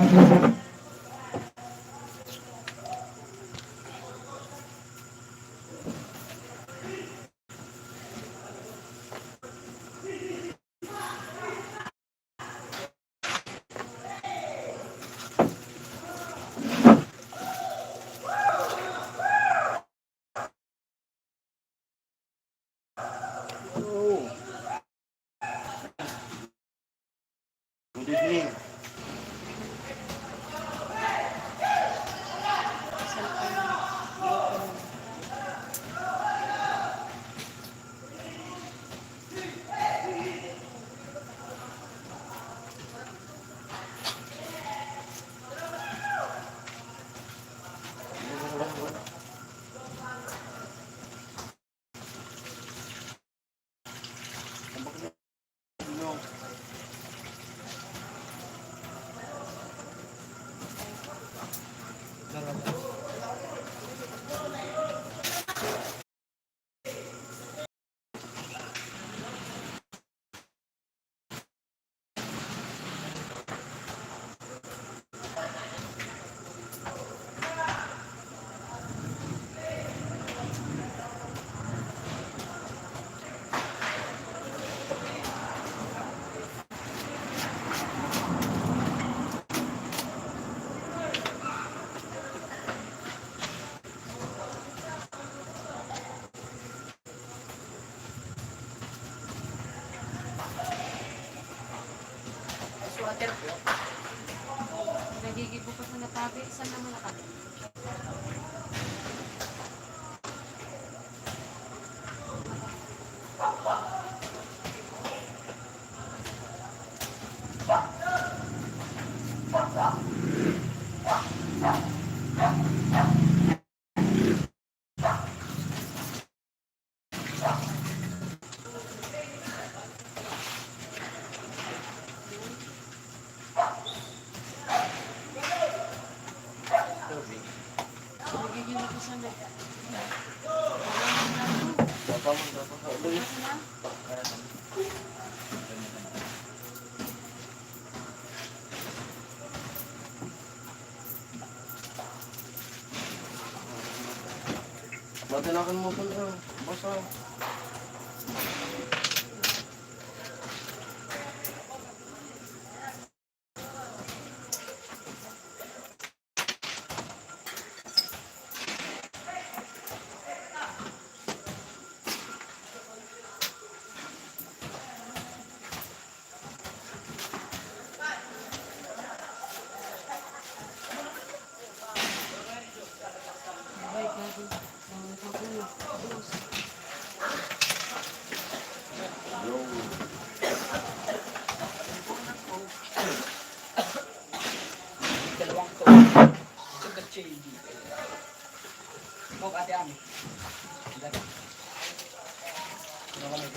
Good evening. Water po. Nagigib po pa sa natabi. Saan naman nakabit? Nagigib na po sa natabi. Matinakan mo po na. Basta. Bait natin. Ang pagkulo. Dos. Yo. Dalawang to. Sugar shady. Bok ate ami. Lagi. Ano kami?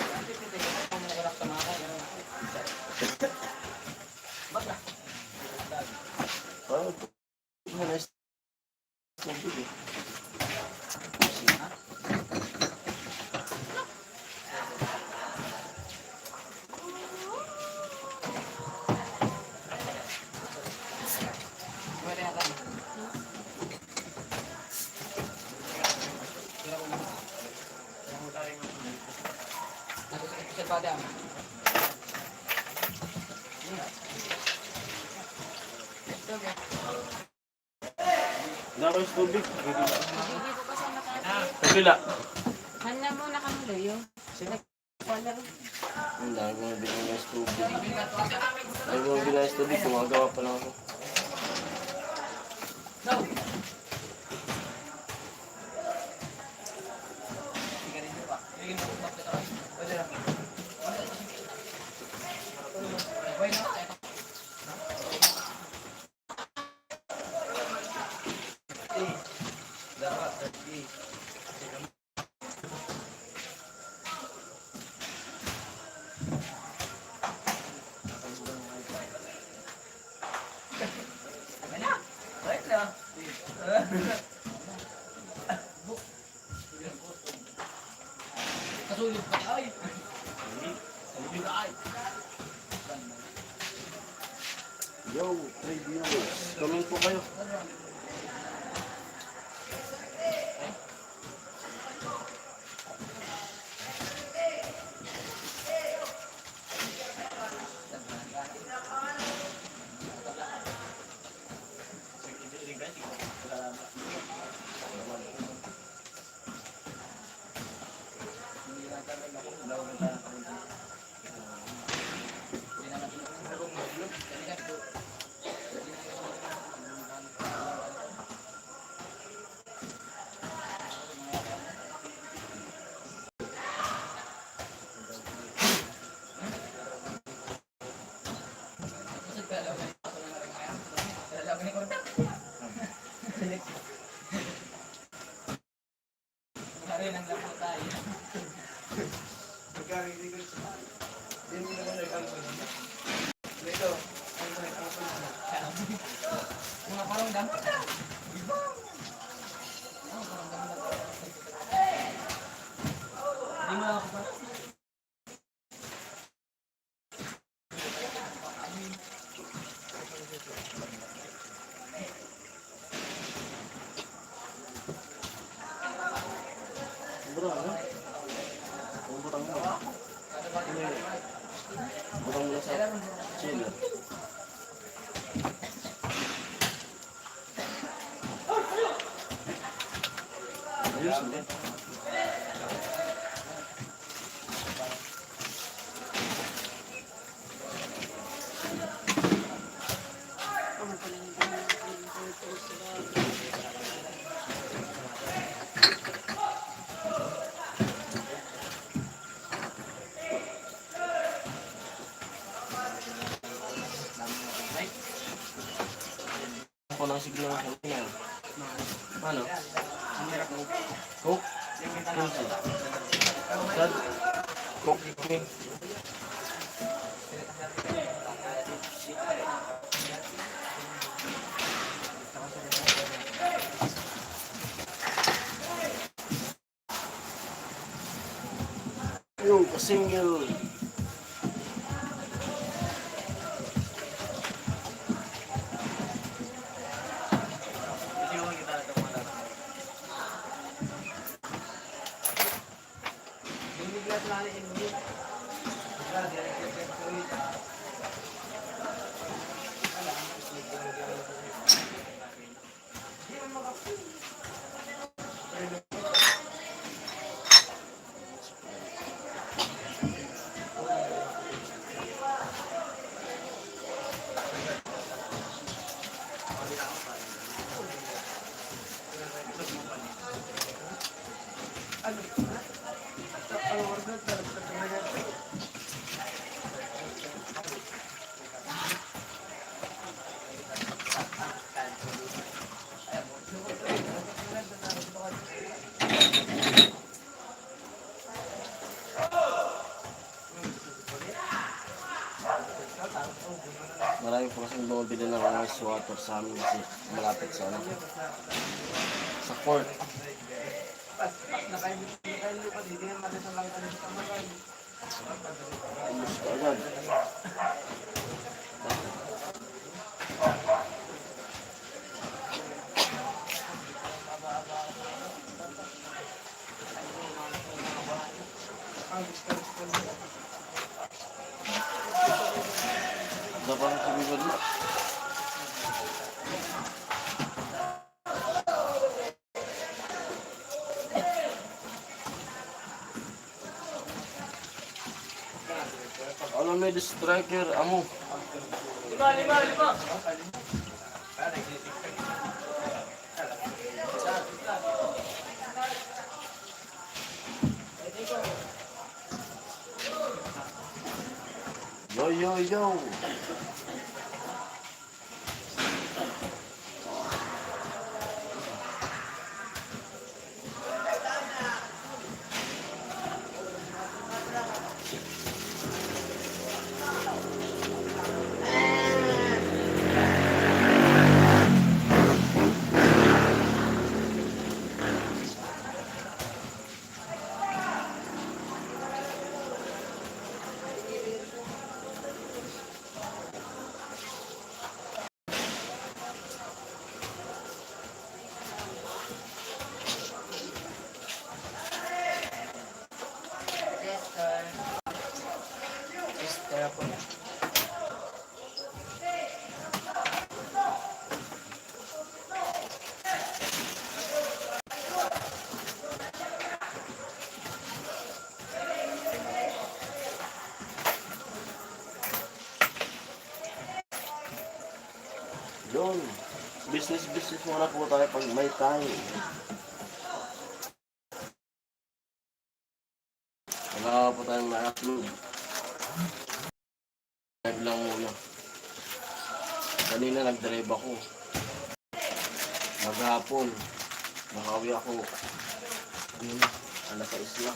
Ate pwede. Kung nagulak sa mga kaya. Bakla. Parang nice. Tubig eh. Pwede na tayo. Nasa pa ate ami. Wala ko yung tubig. Nagigib po pa sa natabi. Kabila. Hanya mo na kami layo. Wala. Ang dami ko nabigyan ng tubig. Ang dami ko nabigyan ng tubig. Gumagawa pa lang ako. No. Sige rin pa. Sige mo pa kita. Pwede na. Pwede na. Dapat. Wait lang. Kasulog pa ay. Kasulog ka ay. Yo, 3 viewers. Comment po kayo. Mga parang damot na. Hindi mo ako pa. Bro, ano? Butang mo. Butang mo sa chiller. Ayos, hindi. Ano pala yung purple sila. Ako ng signal ng kanina. Ano? Coke? Pinsi. Sad? Coke cream. Yung single. Marami po kasing bumabili ng ice water sa amin kasi malapit sa ano. Sa court. Ayos ka agad. Dapat kami balik. Alam mo yung striker, amo. Lima. Yo. Yun. Business muna po tayo pag may time. Wala po tayong na-upload. Live lang muna. Kanina nag-drive ako. Maghapon. Nakawi ako. Yun. Alas 6 na.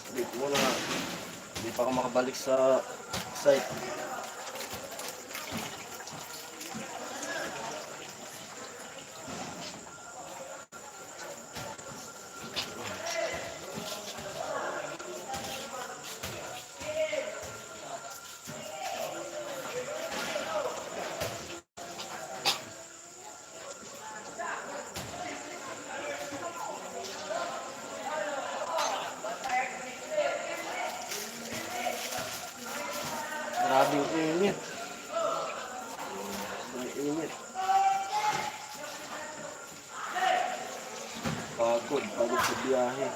Update muna. Hindi pa ako makabalik sa site. Grabe yung init. Ang init. Pagod sa biyahe.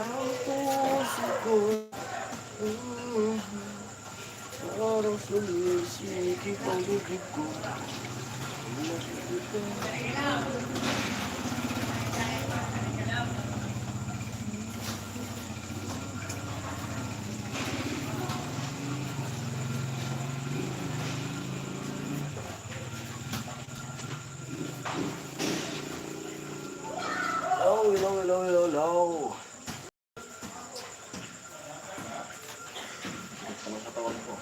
Ang puso ko, parang sumisikip ang bibig ko. Hello. Ano sa tawag ko?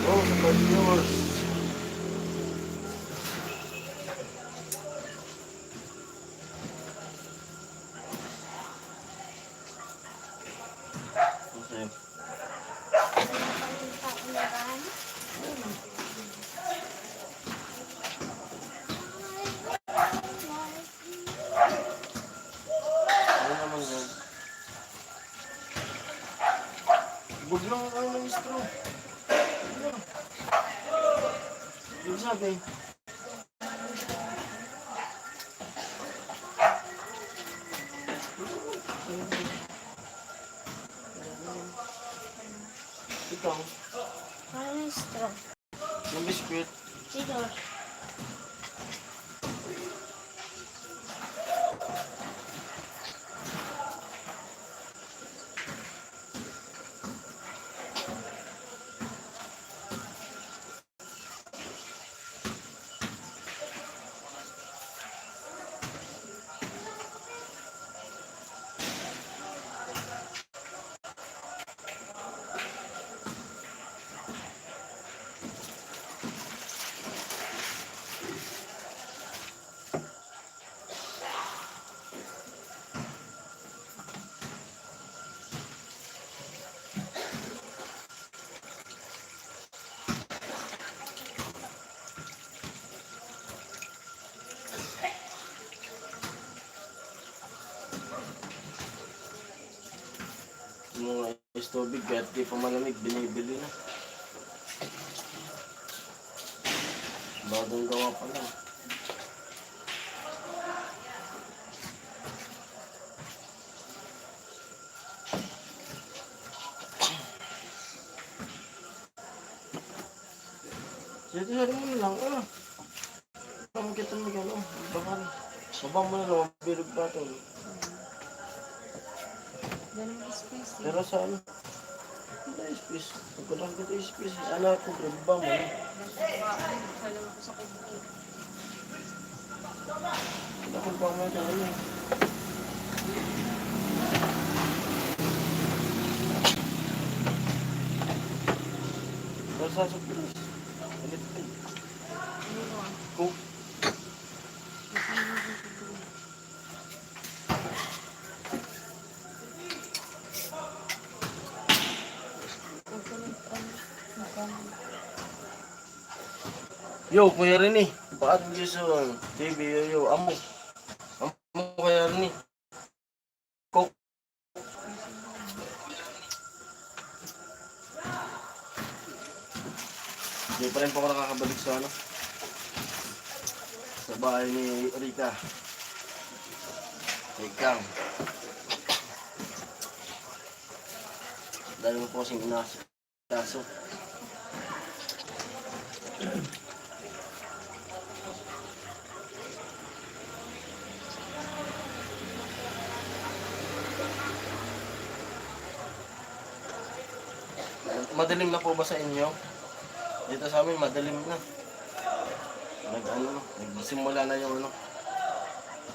Oh, sa viewers. Okay. Ano naman yan? Huwag lang kayo ng straw. Yung sabi. Ikaw, Ano straw? yung biskwit. Dito. Yung mga ice tubig, kahit di pa malamig, binibili na. Bagong gawa pa lang. Siyete mo na lang, Tama kita mag bakal. Babang mo na lang, bilog pa ito. Ganun space eh. Pero sa ano? Hindi space. Pag ko lang dito space. Anak ko, grab ba mo? Salam ko sa kanya. Wala ko ba mo ito ano eh. Pero sa surprise. Ulit ka. Ano mo ah? Coke. Yo, Kuya Rene. Paat Jason. TV, yo. Amo. Amo Kuya Rene. Coke. Hindi pa rin po ako nakakabalik sa ano. Sa bahay ni Rika. Rikang. Dahil mo po kasing inasikaso. Madilim na po ba sa inyo? Dito sa amin, madilim na. Nagsimula na yung ano,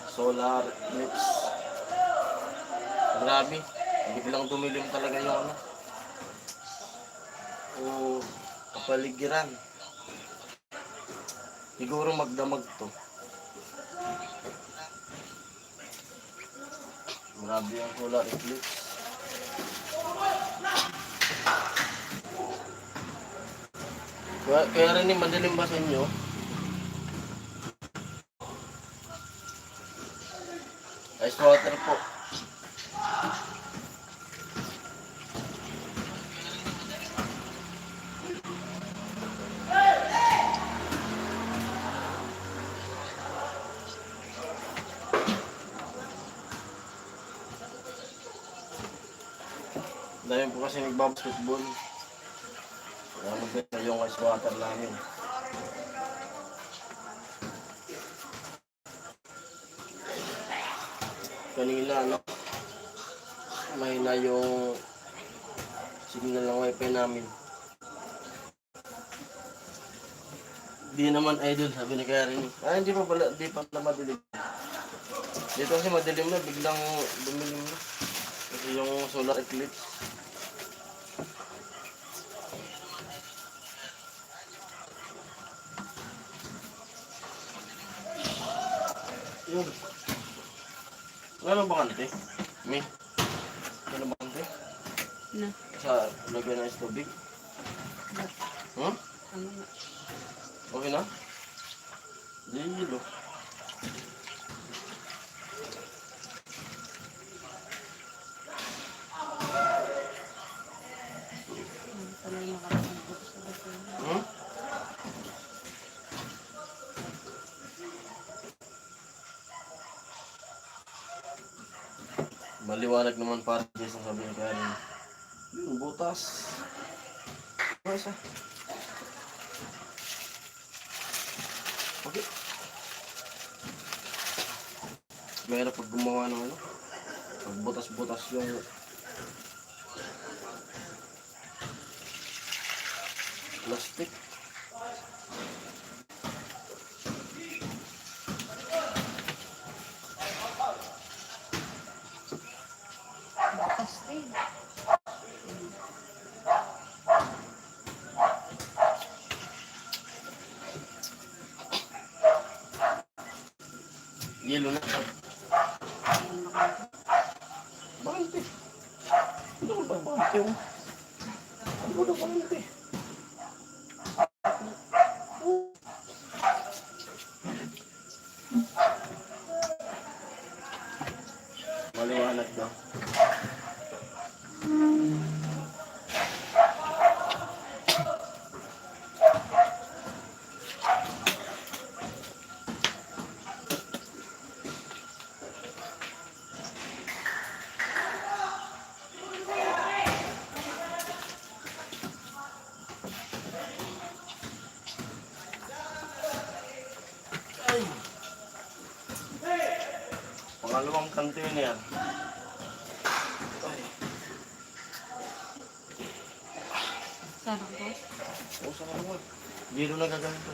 solar eclipse. Grabe. Biglang dumilim talaga yung ano. O kapaligiran. Siguro magdamag to. Grabe yung solar eclipse. Kaya rin yung madilim ba sa inyo? Ice water po. Dahil po kasi nagbabasketball. Kaya maganda yung ice water namin. Kanina, ano, mahina yung signal ng wifi namin. Di naman idol, sabi ni Kaya rin. Hindi pa pala, di pa pala madilim. Dito kasi madilim na, biglang dumilim na. Kasi yung solar eclipse. Yun. Ano ba kante? Mi? Ano ba kante? Na. Sa lagyan ng tubig? Hmm? Ano na? Okay na? Dilo. Ano pala yung makapagbukas sa bato? Hmm? Maliwanag naman para Jason sabi ni Karen. Yun, butas. Ano isa? Okay. Mahirap pag gumawa ng ano. Pag butas-butas yung plastic. Bukas din. Yelo na. Ano makapagbukas? Bakante. Ano ba bakante mo? Ano ba bakante? Maliwanag daw. Pangalawang kanto yun yan. Ay. Sarap po. O sa kaluwag. Yelo na gagamit ko.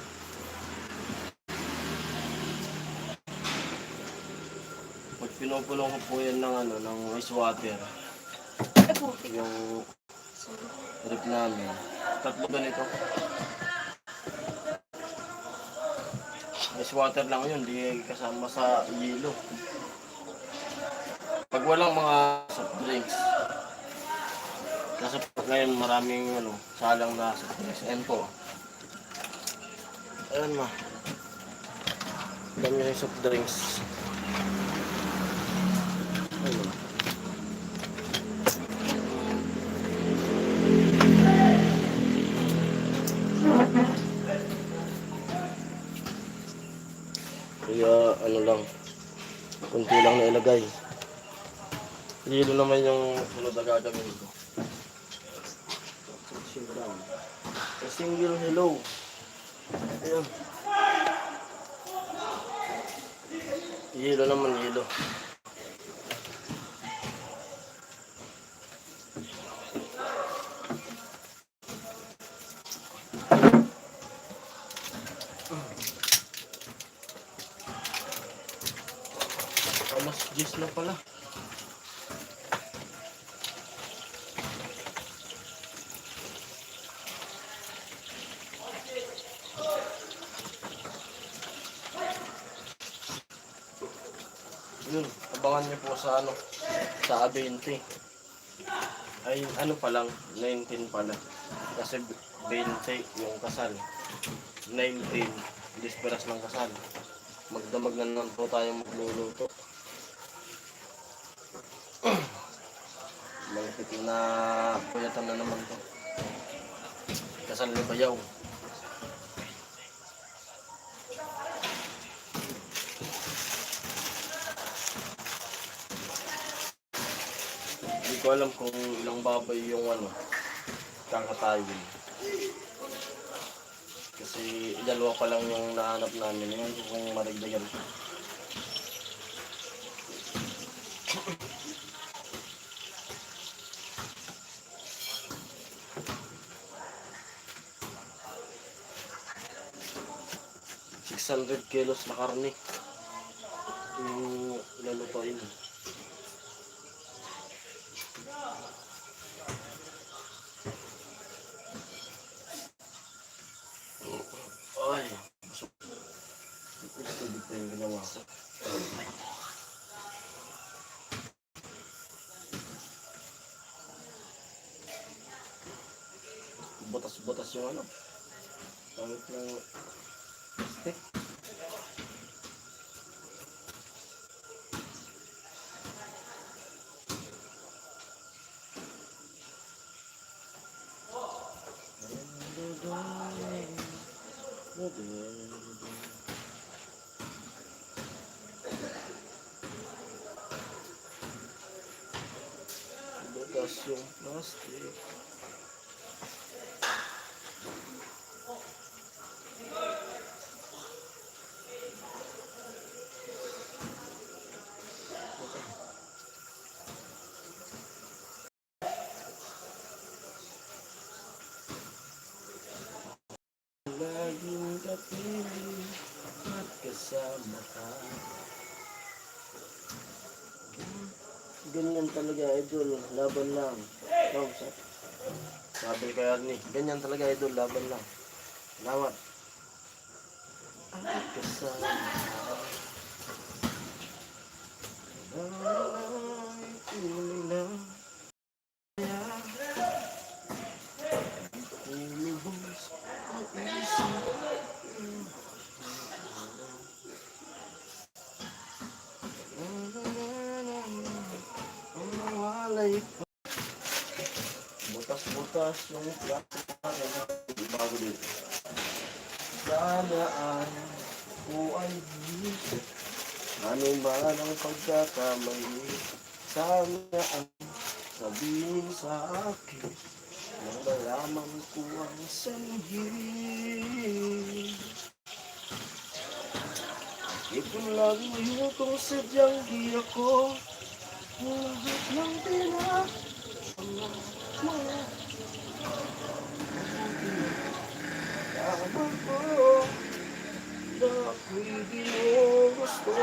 Pag pinupulong ko po yan ng ano, ng ice water, Ay, putik. yung rip namin, 3 ganito. Ice water lang yun, di kasama sa yelo. Pag walang mga soft drinks, kasi ngayon maraming ano, salang na soft drinks. Ayan po. Ayan ma. Dami yung soft drinks. Ayan. Kaya ano lang, kunti lang na ilagay. Yelo naman yung sunod na gagawin ko. A single hello. Ayan. Yelo naman, yelo. Alas 10 na pala. Yun, abangan niyo po sa ano, sa A20. Ay, ano pa lang, 19 pala. Kasi 20 yung kasal. 19, disperas ng kasal. Magdamag na naman po tayo magluluto. Malapit na puyatan na naman to. Kasal ni Bayaw. Hindi ko alam kung ilang baboy yung ano, kakatawin. Kasi dalawa pa lang yung nahanap namin. Ngayon ko kung maragdagan ko. $600 kilos na karne. Yung lalutuin. Ay. Ito dito yung ginawa ko. Butas-butas yung ano. Pangit ng stick. Butas yung plastic. Laging kapiling at kasama ka. Ganyan talaga, idol. Laban lang. Sabi kay Arnie, ganyan talaga, idol. Laban lang. Salamat. At kasama ka. Ay, umilang. Ilubos ang isip. Ang walay pa. Butas-butas yung plastic bago dito. Sanaan ko ay isip. Ano ba ang pagkakamali? Sana ang sabihin sa akin nang malaman ko ang sanhi. Ito lang yung kung sadyang di ako lahat ng pinag mo. Oh, na ako'y ginugusto.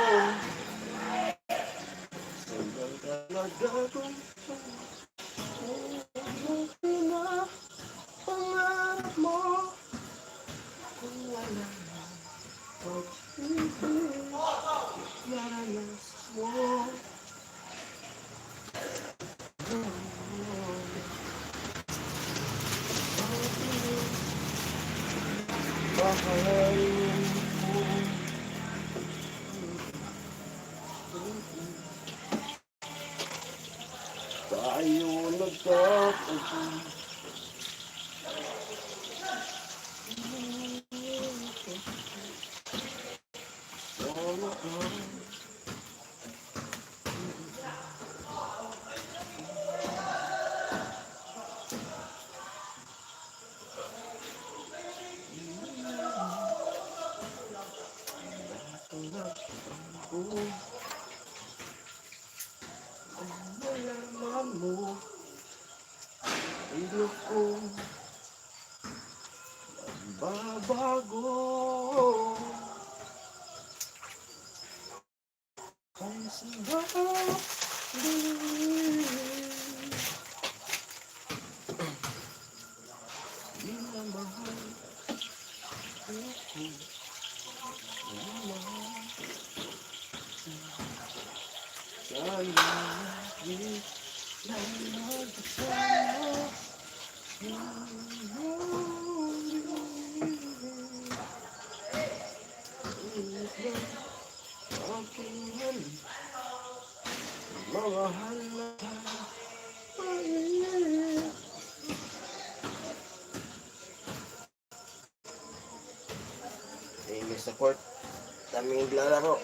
Hanggang talaga kung yung pinapangarap mo. Kung wala na pag-ibig, naranas mo. Mahalin mo. Tayo nagkatabi. Sana ka. Nagtago. Ang malaman mo. Ilo ko. Babago. Ang sarap. Di na mahal. Mahal na may support. Daming naglalaro.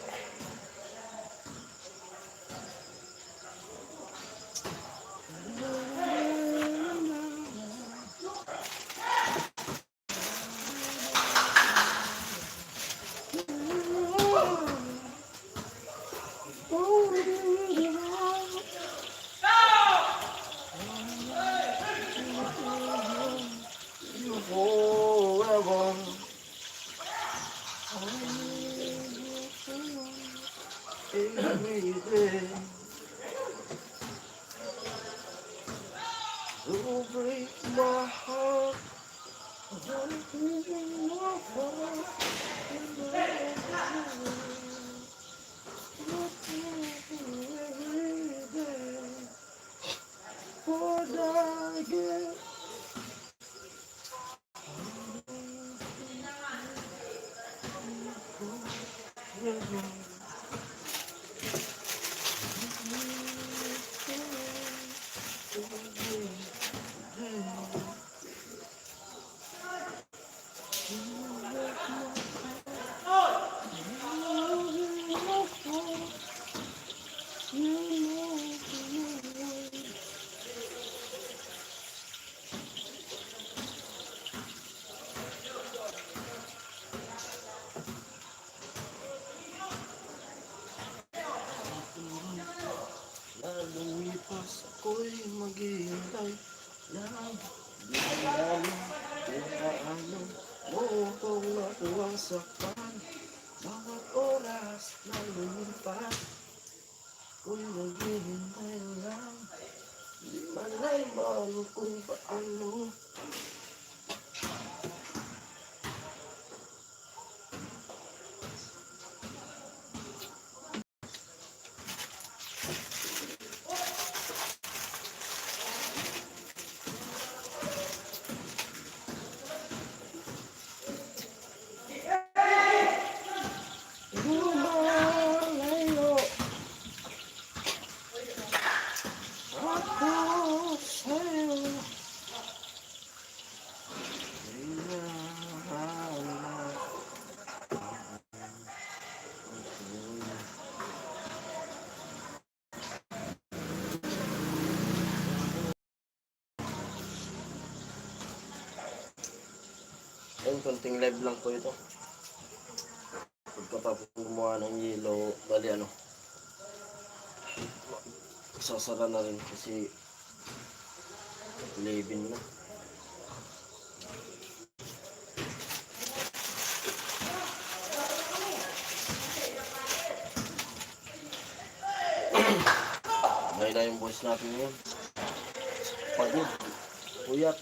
Forever. Every day. Don't break my heart. Don't break my heart. Every day. What I get. Lumipas ako'y maghihintay lang. Di alam kung paano mo kong nakuwasakan. Bawat oras na lumipas ako'y maghihintay lang. Di malaman kung paano. Lumalayo ako sa'yo. Hinahanap ayun, konting live lang po ito. Pagkatapos gumawa ng yellow, bali ano, sasara na rin kasi 11 na. mahina yung voice natin ngayon. Pagod. Puyat.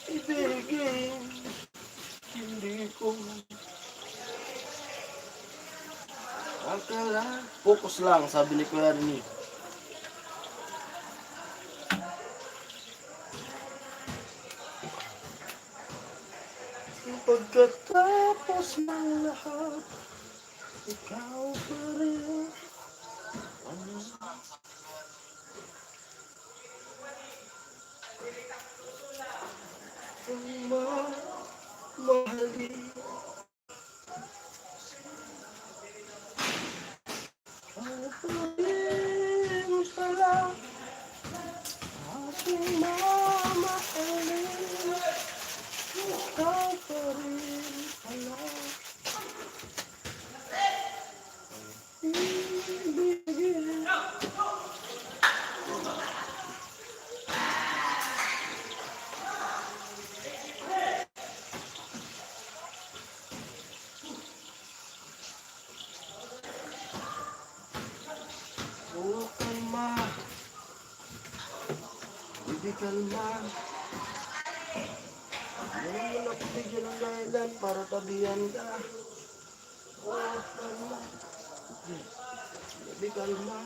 Ibigin, hindi ko akala. Focus lang, sabi ni Kuya Rini. Pagkatapos ng lahat, ikaw pa rin. Ang mahalin. Ang pag-ibig pala, aking mamahalin. Ikaw pa rin pala. Ibigin. Oo, kalma. Hindi kalma. Ngayon mo na bigyan ng dahilan para tabihan ka. Oo, kalma. Hindi kalma.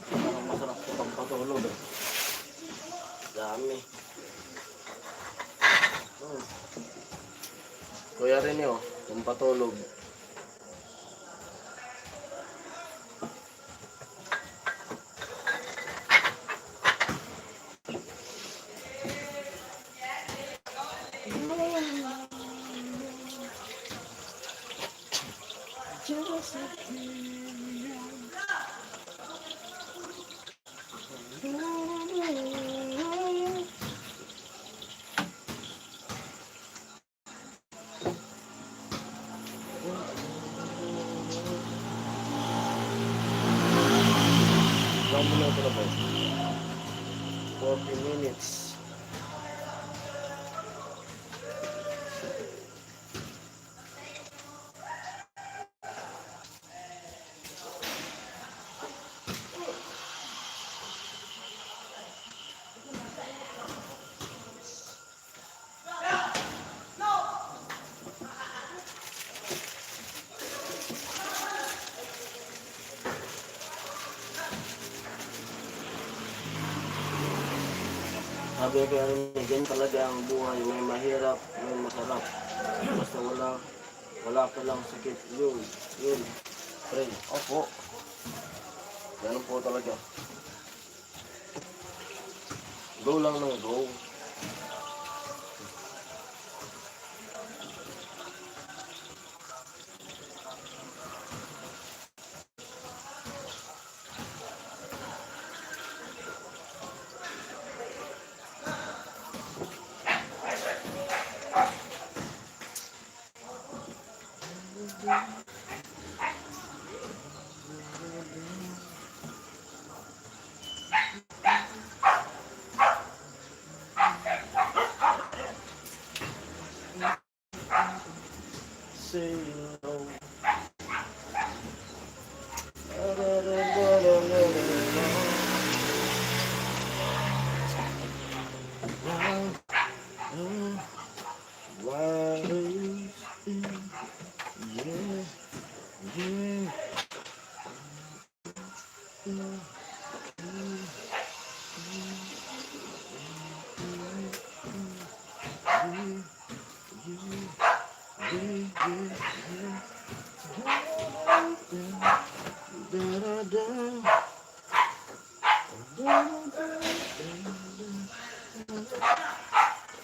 Parang masarap po pang patulog eh. Dami. Kuya rin yun, pang patulog. Ilang minuto na ba? 40 minutes. Sabi ko ganyan talaga ang buhay, may mahirap, may masarap. Basta wala ka lang sakit. Yun. Pray. Opo. Ganun po talaga. Go lang ng go. say no. Why do you speak? Yeah, yeah.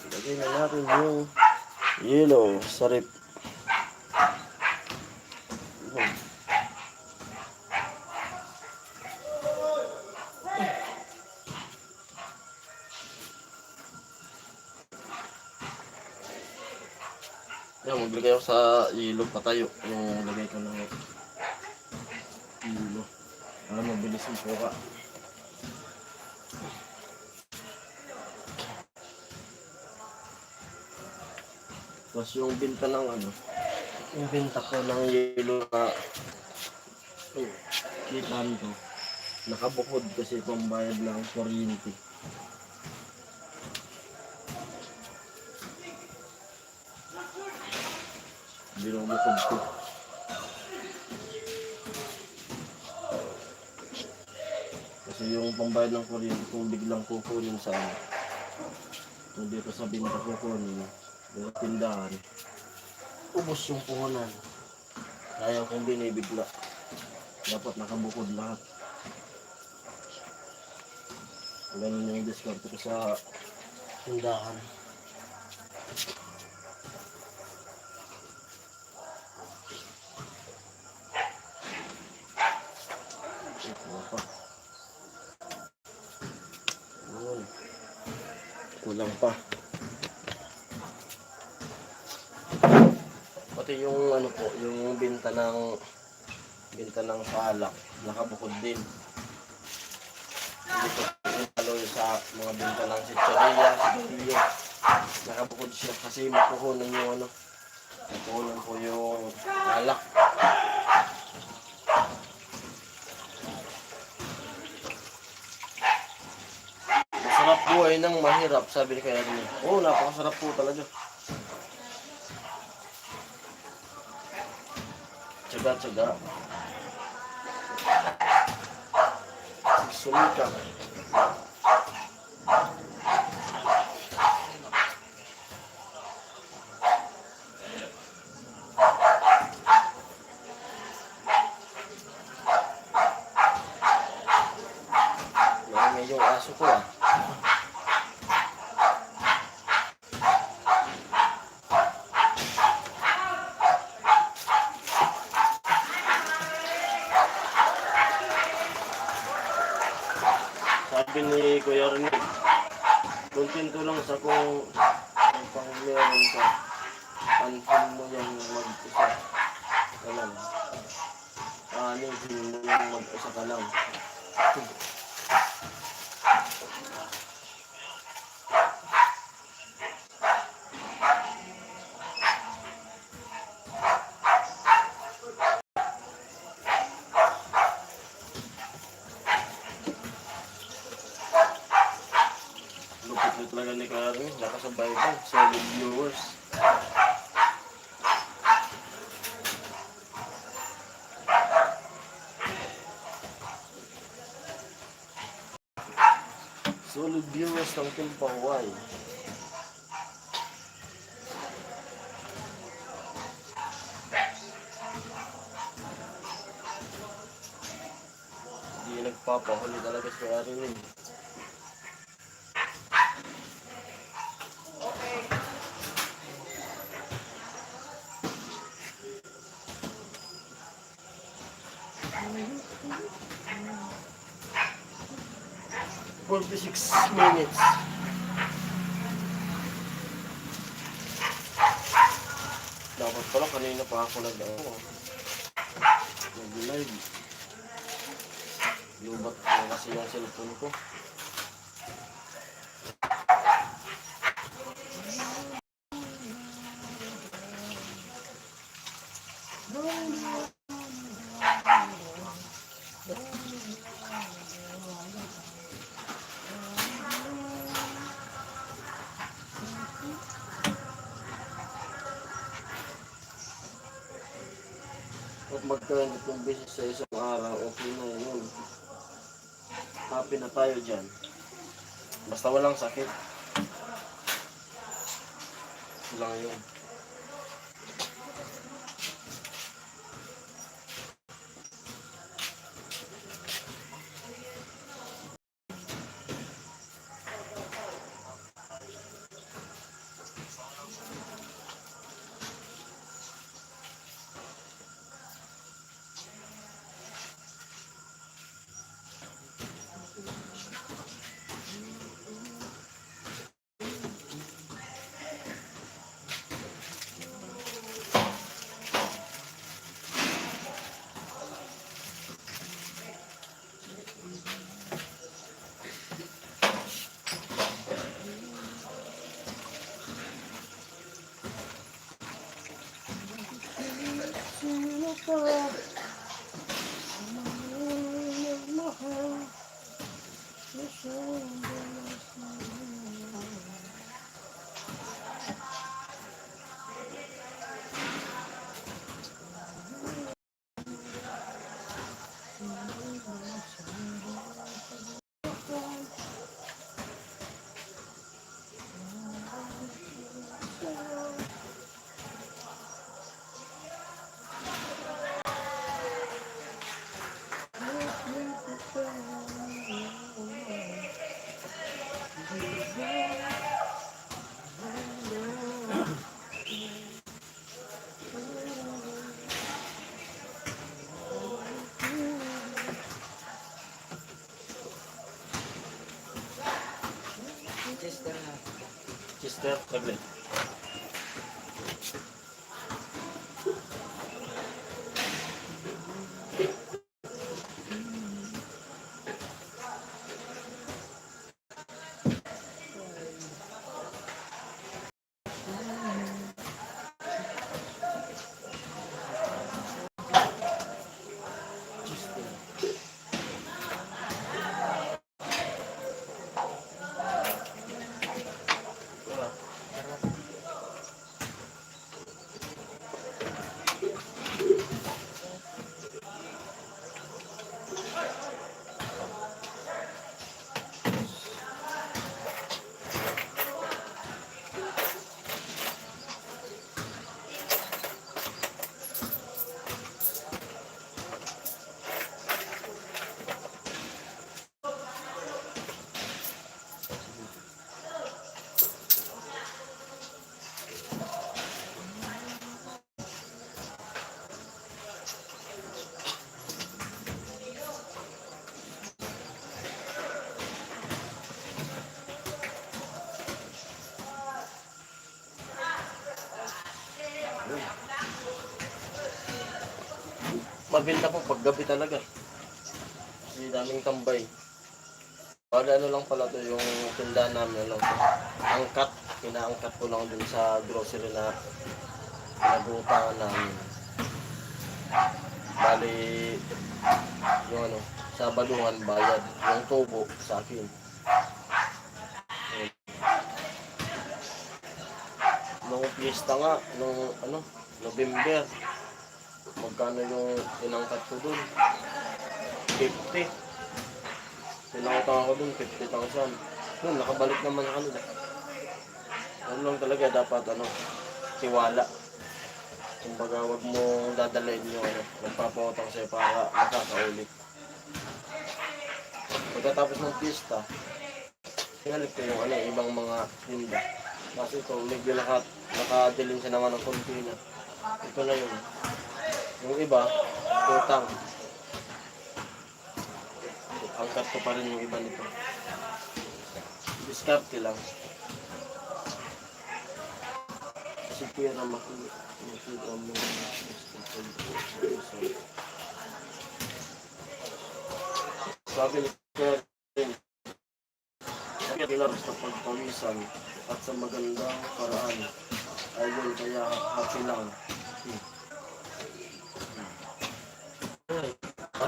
Lagyan na natin yung yellow sa rip. Yan, maglagay ako sa yellow patayo. Yung lagay ko ng yellow. Mabilis yung puka. Tapos yung binta ng yung binta ko ng yellow na kitaan ko, nakabukod kasi pambayad ng kuryente. Binubukod ko. Kasi yung pambayad ng kuryente kung biglang kukunin sa kung dito sa binta kukunin yung tindahan, ubos yung puhunan. Kaya kung binibigla, dapat nakabukod lahat. Ganun yung discount ko sa tindahan. Ito pa. Kulang pa. Pati yung po, yung binta ng salak, nakabukod din. Hindi ko pinaloy sa mga binta ng sitsoria, sigilyo. Nakabukod siya kasi mapuhunan yung mapuhunan po yung salak. Masarap buhay ng mahirap, sabi ni Kaya rin. Oo, napakasarap po talaga. Tsaga-tsaga. Sumika. May yung aso ko Sabi ni Kuya Rini, kontento lang sa kung pang meron ka, anhin mo yung mag-isa ka lang. Anhin mo yung mag-isa ka lang. Lupit talaga ni Kuya Rini, nakasabay ba? Solid viewers. Solid viewers ng Team Paway. Hindi nagpapahuli talaga si Kuya Rini. For 46 minutes. Dapat pala kanina pa ako nag-live. Lubat ko kasi yung cellphone ko. At magka-ganitong beses sa isang araw, okay na yun. Happy na tayo dyan. Basta walang sakit. Lang yun. Sino ka? Mahal. Sister na. Sister, saglit. Mabenta po paggabi talaga. Kasi daming tambay. Bale ano lang pala to yung tindahan namin ano. Angkat, pinaangkat ko lang dun sa grocery na pinag-uutangan namin. Bali yung ano, sa balungan bayad, yung tubo sa akin. Nung piyesta nga, nung ano, November, magkano yung inangkat ko dun? 50. Pinangutang ako dun, 50,000. Dun, nakabalik naman sa kanila. Ano lang talaga, dapat ano, tiwala. Kumbaga, wag mong dadalain yung ano, magpapautang sa'yo para makakaulit. Pagkatapos ng pista, sinalik ko yung ano, ibang mga tinda. Kasi ito, medyo nakadilim siya naman ng konti na. Ito na yun. Yung iba, utang. Angkat ko pa rin yung iba nito. Diskarte lang. Kasi pera makita mo. Sabi ni Kaya rin, kilaros sa pagpawisan at sa magandang paraan. Ayun, kaya happy lang.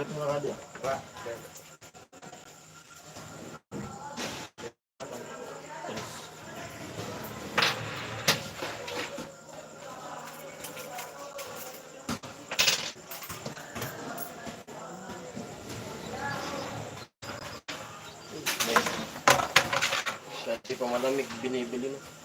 Bakit mo na radyo? Kasi pa malamig, binibili mo.